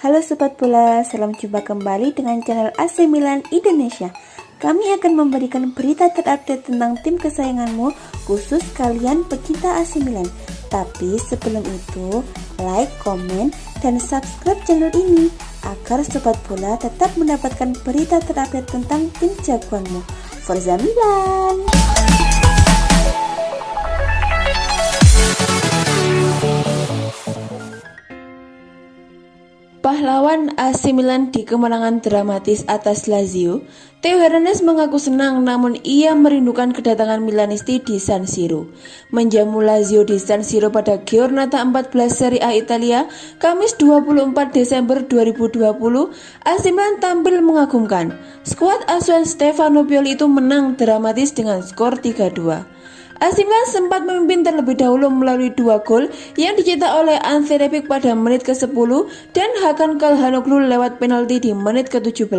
Halo Sobat Bola, salam jumpa kembali dengan channel AC Milan Indonesia. Kami akan memberikan berita terupdate tentang tim kesayanganmu, khusus kalian pecinta AC Milan. Tapi sebelum itu, like, komen, dan subscribe channel ini agar Sobat Bola tetap mendapatkan berita terupdate tentang tim jagoanmu. Forza Milan! Pahlawan AC Milan di kemenangan dramatis atas Lazio, Theo Hernandez mengaku senang namun ia merindukan kedatangan Milanisti di San Siro. Menjamu Lazio di San Siro pada Giornata 14 Serie A Italia, Kamis 24 Desember 2020, AC Milan tampil mengagumkan. Skuad asuhan Stefano Pioli itu menang dramatis dengan skor 3-2. AC Milan sempat memimpin terlebih dahulu melalui 2 gol yang dicetak oleh Ante Rebic pada menit ke-10 dan Hakan Calhanoglu lewat penalti di menit ke-17.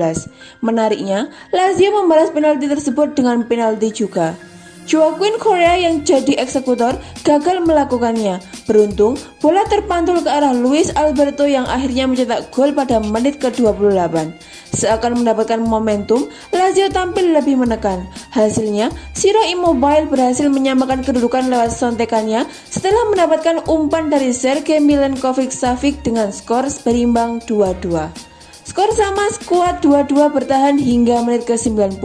Menariknya, Lazio membalas penalti tersebut dengan penalti juga. Joaquin Correa yang jadi eksekutor gagal melakukannya. Beruntung, bola terpantul ke arah Luis Alberto yang akhirnya mencetak gol pada menit ke-28. Seakan mendapatkan momentum, Lazio tampil lebih menekan. Hasilnya, Ciro Immobile berhasil menyamakan kedudukan lewat sontekannya setelah mendapatkan umpan dari Sergej Milinkovic-Savic dengan skor berimbang 2-2. Skor sama skuad 2-2 bertahan hingga menit ke-90.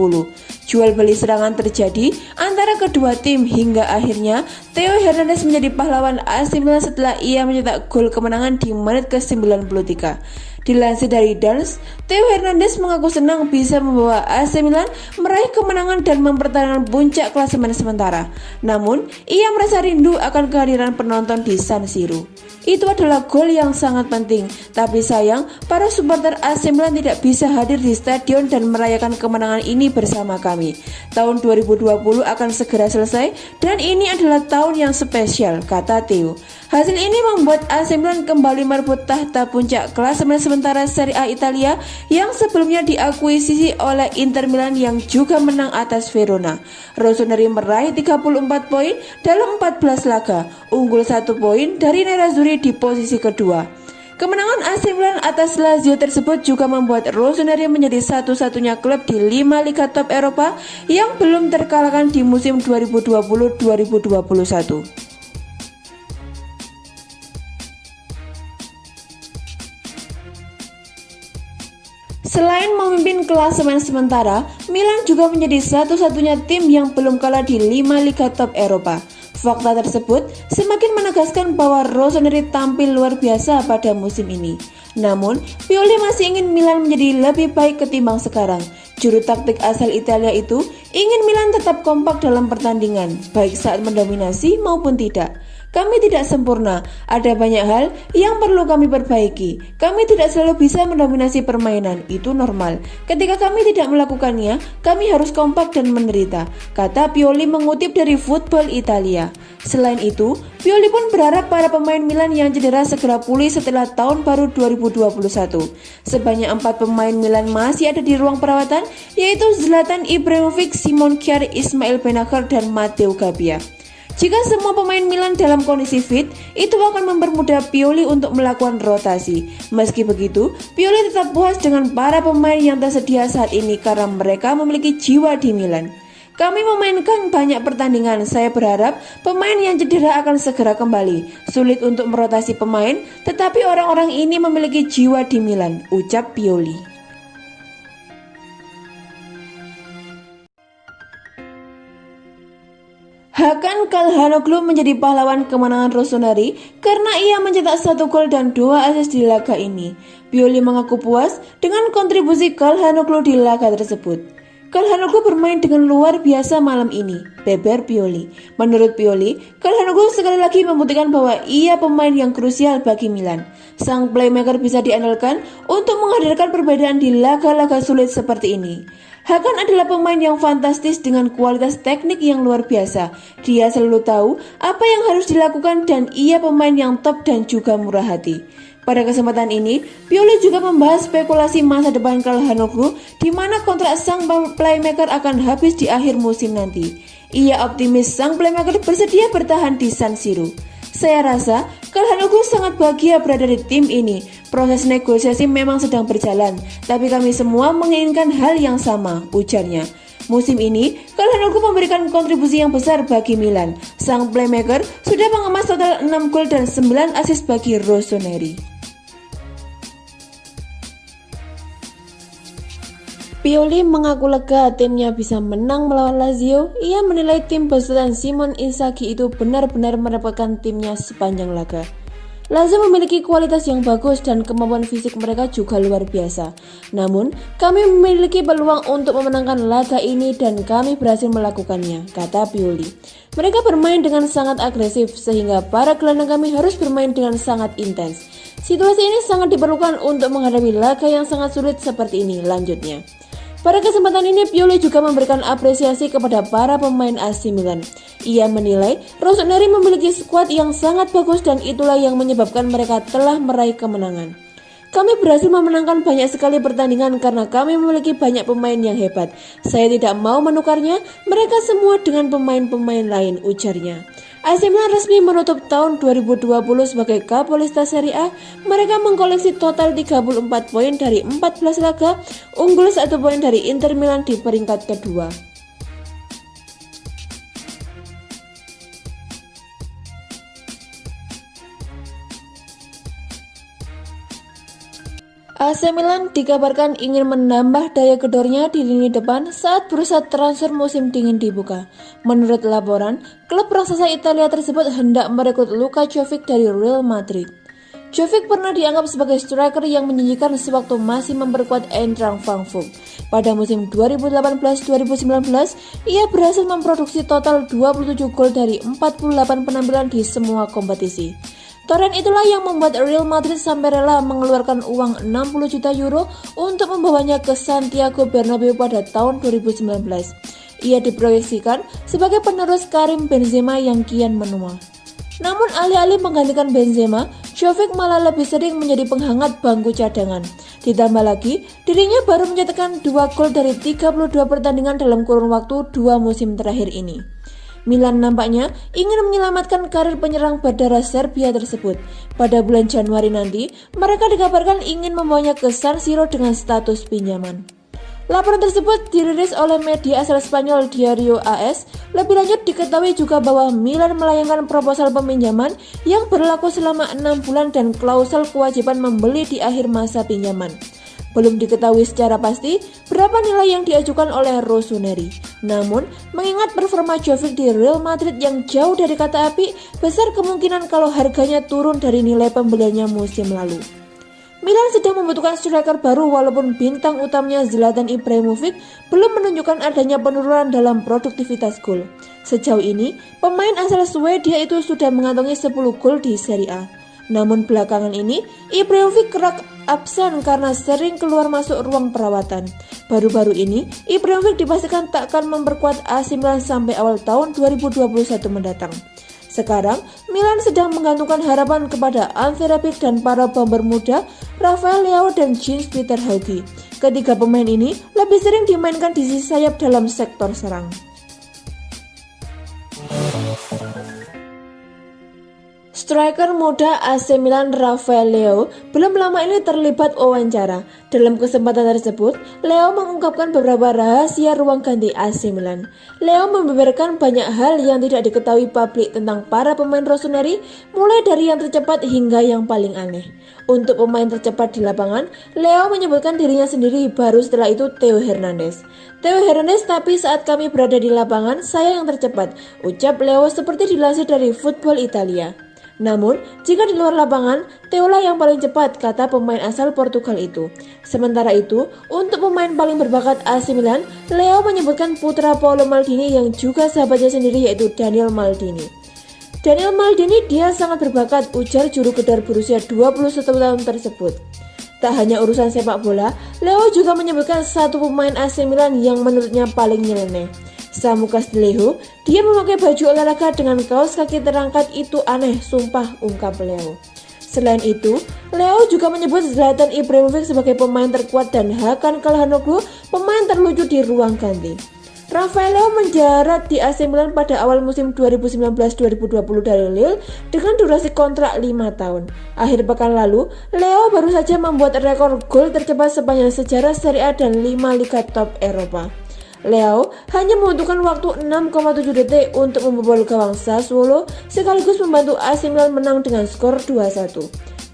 Jual beli serangan terjadi antara kedua tim hingga akhirnya Theo Hernandez menjadi pahlawan AC Milan setelah ia mencetak gol kemenangan di menit ke-93. Dilansir dari Dance, Theo Hernandez mengaku senang bisa membawa AC Milan meraih kemenangan dan mempertahankan puncak klasemen sementara. Namun, ia merasa rindu akan kehadiran penonton di San Siro. Itu adalah gol yang sangat penting, tapi sayang para supporter AC Milan tidak bisa hadir di stadion dan merayakan kemenangan ini bersama kami. Tahun 2020 akan segera selesai dan ini adalah tahun yang spesial, kata Theo. Hasil ini membuat AC Milan kembali merebut tahta puncak klasemen sementara Serie A Italia yang sebelumnya diakuisisi oleh Inter Milan yang juga menang atas Verona. Rossoneri meraih 34 poin dalam 14 laga, unggul 1 poin dari Nerazzurri di posisi kedua. Kemenangan AC Milan atas Lazio tersebut juga membuat Rossoneri menjadi satu-satunya klub di 5 liga top Eropa yang belum terkalahkan di musim 2020-2021. Selain memimpin klasemen sementara, Milan juga menjadi satu-satunya tim yang belum kalah di 5 liga top Eropa. Fakta tersebut semakin menegaskan bahwa Rossoneri tampil luar biasa pada musim ini. Namun, Pioli masih ingin Milan menjadi lebih baik ketimbang sekarang. Juru taktik asal Italia itu ingin Milan tetap kompak dalam pertandingan, baik saat mendominasi maupun tidak. Kami tidak sempurna, ada banyak hal yang perlu kami perbaiki. Kami tidak selalu bisa mendominasi permainan, itu normal. Ketika kami tidak melakukannya, kami harus kompak dan menderita, kata Pioli mengutip dari Football Italia. Selain itu, Pioli pun berharap para pemain Milan yang cedera segera pulih setelah tahun baru 2021. Sebanyak 4 pemain Milan masih ada di ruang perawatan, yaitu Zlatan Ibrahimovic, Simon Kjaer, Ismail Benacer, dan Matteo Gabbia. Jika semua pemain Milan dalam kondisi fit, itu akan mempermudah Pioli untuk melakukan rotasi. Meski begitu, Pioli tetap puas dengan para pemain yang tersedia saat ini karena mereka memiliki jiwa di Milan. Kami memainkan banyak pertandingan, saya berharap pemain yang cedera akan segera kembali. Sulit untuk merotasi pemain, tetapi orang-orang ini memiliki jiwa di Milan, ucap Pioli. Hakan Calhanoglu menjadi pahlawan kemenangan Rossoneri karena ia mencetak 1 gol dan 2 assist di laga ini. Pioli mengaku puas dengan kontribusi Calhanoglu di laga tersebut. Calhanoglu bermain dengan luar biasa malam ini, beber Pioli. Menurut Pioli, Calhanoglu sekali lagi membuktikan bahwa ia pemain yang krusial bagi Milan. Sang playmaker bisa diandalkan untuk menghadirkan perbedaan di laga-laga sulit seperti ini. Hakan adalah pemain yang fantastis dengan kualitas teknik yang luar biasa. Dia selalu tahu apa yang harus dilakukan dan ia pemain yang top dan juga murah hati. Pada kesempatan ini, Pioli juga membahas spekulasi masa depan Calhanoglu di mana kontrak sang playmaker akan habis di akhir musim nanti. Ia optimis sang playmaker bersedia bertahan di San Siro. Saya rasa Calhanoglu sangat bahagia berada di tim ini. Proses negosiasi memang sedang berjalan, tapi kami semua menginginkan hal yang sama, ujarnya. Musim ini, Calhanoglu memberikan kontribusi yang besar bagi Milan. Sang playmaker sudah mengemas total 6 gol dan 9 assist bagi rossoneri. Pioli mengaku lega timnya bisa menang melawan Lazio. Ia menilai tim besutan Simone Inzaghi itu benar-benar merepotkan timnya sepanjang laga. Lazio memiliki kualitas yang bagus dan kemampuan fisik mereka juga luar biasa. Namun, kami memiliki peluang untuk memenangkan laga ini dan kami berhasil melakukannya, kata Pioli. Mereka bermain dengan sangat agresif sehingga para gelandang kami harus bermain dengan sangat intens. Situasi ini sangat diperlukan untuk menghadapi laga yang sangat sulit seperti ini, lanjutnya. Pada kesempatan ini, Pioli juga memberikan apresiasi kepada para pemain AC Milan. Ia menilai rossoneri memiliki skuad yang sangat bagus dan itulah yang menyebabkan mereka telah meraih kemenangan. Kami berhasil memenangkan banyak sekali pertandingan karena kami memiliki banyak pemain yang hebat. Saya tidak mau menukarnya, mereka semua dengan pemain-pemain lain, ujarnya. AC Milan resmi menutup tahun 2020 sebagai Capolista Serie A. Mereka mengkoleksi total 34 poin dari 14 laga, unggul 1 poin dari Inter Milan di peringkat kedua. AC Milan dikabarkan ingin menambah daya gedornya di lini depan saat bursa transfer musim dingin dibuka. Menurut laporan, klub raksasa Italia tersebut hendak merekrut Luka Jovic dari Real Madrid. Jovic pernah dianggap sebagai striker yang menjanjikan sewaktu masih memperkuat Eintracht Frankfurt. Pada musim 2018-2019, ia berhasil memproduksi total 27 gol dari 48 penampilan di semua kompetisi. Toren itulah yang membuat Real Madrid sampai rela mengeluarkan uang 60 juta euro untuk membawanya ke Santiago Bernabeu pada tahun 2019. Ia diproyeksikan sebagai penerus Karim Benzema yang kian menua. Namun alih-alih menggantikan Benzema, Jovic malah lebih sering menjadi penghangat bangku cadangan. Ditambah lagi, dirinya baru mencetakkan 2 gol dari 32 pertandingan dalam kurun waktu 2 musim terakhir ini. Milan nampaknya ingin menyelamatkan karir penyerang berdarah Serbia tersebut. Pada bulan Januari nanti, mereka dikabarkan ingin membawanya ke San Siro dengan status pinjaman. Laporan tersebut dirilis oleh media asal Spanyol Diario AS. Lebih lanjut diketahui juga bahwa Milan melayangkan proposal peminjaman yang berlaku selama 6 bulan dan klausul kewajiban membeli di akhir masa pinjaman. Belum diketahui secara pasti berapa nilai yang diajukan oleh rossoneri. Namun, mengingat performa Jovic di Real Madrid yang jauh dari kata api, besar kemungkinan kalau harganya turun dari nilai pembeliannya musim lalu. Milan sedang membutuhkan striker baru walaupun bintang utamanya Zlatan Ibrahimovic belum menunjukkan adanya penurunan dalam produktivitas gol. Sejauh ini, pemain asal Swedia itu sudah mengantongi 10 gol di Serie A. Namun belakangan ini, Ibrahimovic kerap absen karena sering keluar masuk ruang perawatan. Baru-baru ini, Ibrahimovic dipastikan tak akan memperkuat AC Milan sampai awal tahun 2021 mendatang. Sekarang, Milan sedang menggantungkan harapan kepada Ante Rebic dan para bomber muda Rafael Leao dan Jens-Peter Hauge. Ketiga pemain ini lebih sering dimainkan di sisi sayap dalam sektor serang. Striker muda AC Milan Rafael Leao belum lama ini terlibat wawancara. Dalam kesempatan tersebut, Leao mengungkapkan beberapa rahasia ruang ganti AC Milan. Leao membeberkan banyak hal yang tidak diketahui publik tentang para pemain rossoneri, mulai dari yang tercepat hingga yang paling aneh. Untuk pemain tercepat di lapangan, Leao menyebutkan dirinya sendiri, baru setelah itu Theo Hernandez. Theo Hernandez, tapi saat kami berada di lapangan, saya yang tercepat, ucap Leao seperti dilansir dari Football Italia. Namun, jika di luar lapangan, Theo-lah yang paling cepat, kata pemain asal Portugal itu. Sementara itu, untuk pemain paling berbakat AC Milan, Leao menyebutkan putra Paolo Maldini yang juga sahabatnya sendiri yaitu Daniel Maldini. Daniel Maldini dia sangat berbakat, ujar juru gedor berusia 21 tahun tersebut. Tak hanya urusan sepak bola, Leao juga menyebutkan satu pemain AC Milan yang menurutnya paling nyeleneh. Samu Castillejo, dia memakai baju olahraga dengan kaos kaki terangkat, itu aneh, sumpah, ungkap Leao. Selain itu, Leao juga menyebut Zlatan Ibrahimovic sebagai pemain terkuat dan Hakan Calhanoglu pemain terlucu di ruang ganti. Rafael Leao menjarat di AC Milan pada awal musim 2019-2020 dari Lille dengan durasi kontrak 5 tahun. Akhir pekan lalu, Leo baru saja membuat rekor gol tercepat sepanjang sejarah Serie A dan 5 liga top Eropa. Leo hanya membutuhkan waktu 6,7 detik untuk membobol gawang Sassuolo sekaligus membantu AC Milan menang dengan skor 2-1.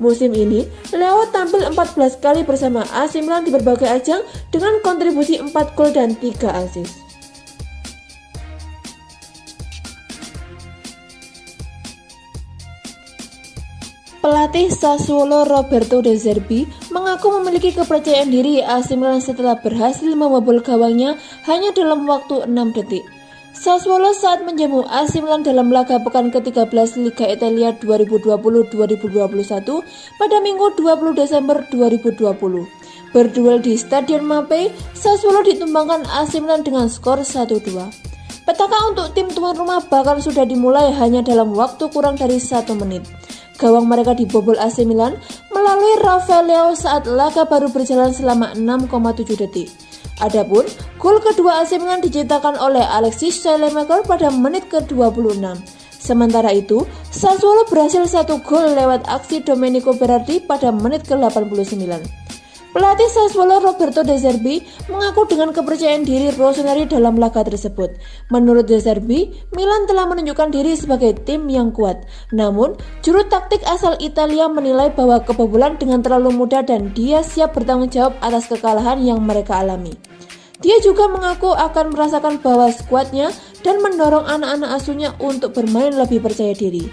Musim ini, Leo tampil 14 kali bersama AC Milan di berbagai ajang dengan kontribusi 4 gol dan 3 assist. Pelatih Sassuolo Roberto De Zerbi mengaku memiliki kepercayaan diri AC Milan setelah berhasil membobol gawangnya hanya dalam waktu 6 detik. Sassuolo saat menjamu AC Milan dalam laga pekan ke-13 Liga Italia 2020-2021 pada Minggu 20 Desember 2020. Berduel di Stadion Mapei, Sassuolo ditumbangkan AC Milan dengan skor 1-2. Petaka untuk tim tuan rumah bahkan sudah dimulai hanya dalam waktu kurang dari 1 menit. Gawang mereka dibobol AC Milan melalui Rafael Leao saat laga baru berjalan selama 6,7 detik. Adapun gol kedua AC Milan diciptakan oleh Alexis Saelemaekers pada menit ke-26. Sementara itu, Sassuolo berhasil 1 gol lewat aksi Domenico Berardi pada menit ke-89. Pelatih Sassuolo Roberto De Zerbi mengaku dengan kepercayaan diri Rossoneri dalam laga tersebut. Menurut De Zerbi, Milan telah menunjukkan diri sebagai tim yang kuat. Namun, juru taktik asal Italia menilai bahwa kebobolan dengan terlalu mudah dan dia siap bertanggung jawab atas kekalahan yang mereka alami. Dia juga mengaku akan merasakan bahwa skuadnya dan mendorong anak-anak asuhnya untuk bermain lebih percaya diri.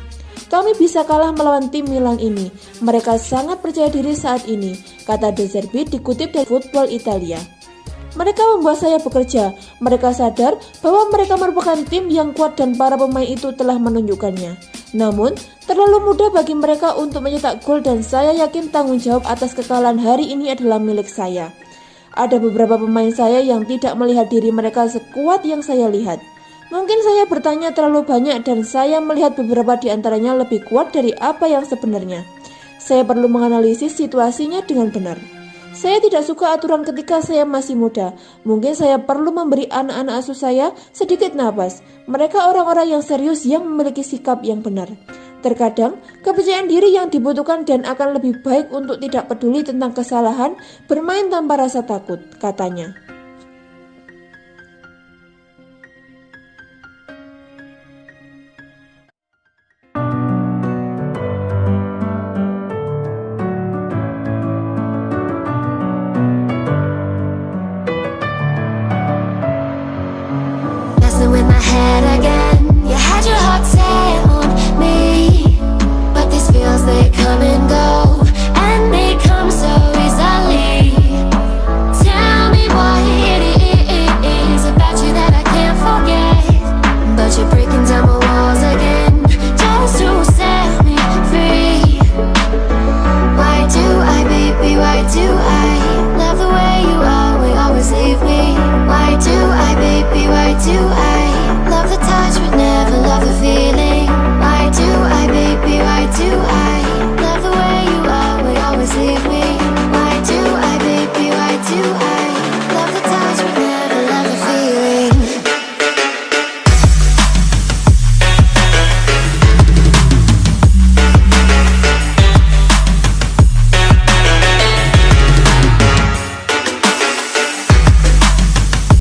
Kami bisa kalah melawan tim Milan ini. Mereka sangat percaya diri saat ini, kata De Zerbi dikutip dari Football Italia. Mereka membuat saya bekerja. Mereka sadar bahwa mereka merupakan tim yang kuat dan para pemain itu telah menunjukkannya. Namun, terlalu mudah bagi mereka untuk mencetak gol dan saya yakin tanggung jawab atas kekalahan hari ini adalah milik saya. Ada beberapa pemain saya yang tidak melihat diri mereka sekuat yang saya lihat. Mungkin saya bertanya terlalu banyak dan saya melihat beberapa di antaranya lebih kuat dari apa yang sebenarnya. Saya perlu menganalisis situasinya dengan benar. Saya tidak suka aturan ketika saya masih muda. Mungkin saya perlu memberi anak-anak asuh saya sedikit napas. Mereka orang-orang yang serius yang memiliki sikap yang benar. Terkadang, kepercayaan diri yang dibutuhkan dan akan lebih baik untuk tidak peduli tentang kesalahan, bermain tanpa rasa takut, katanya.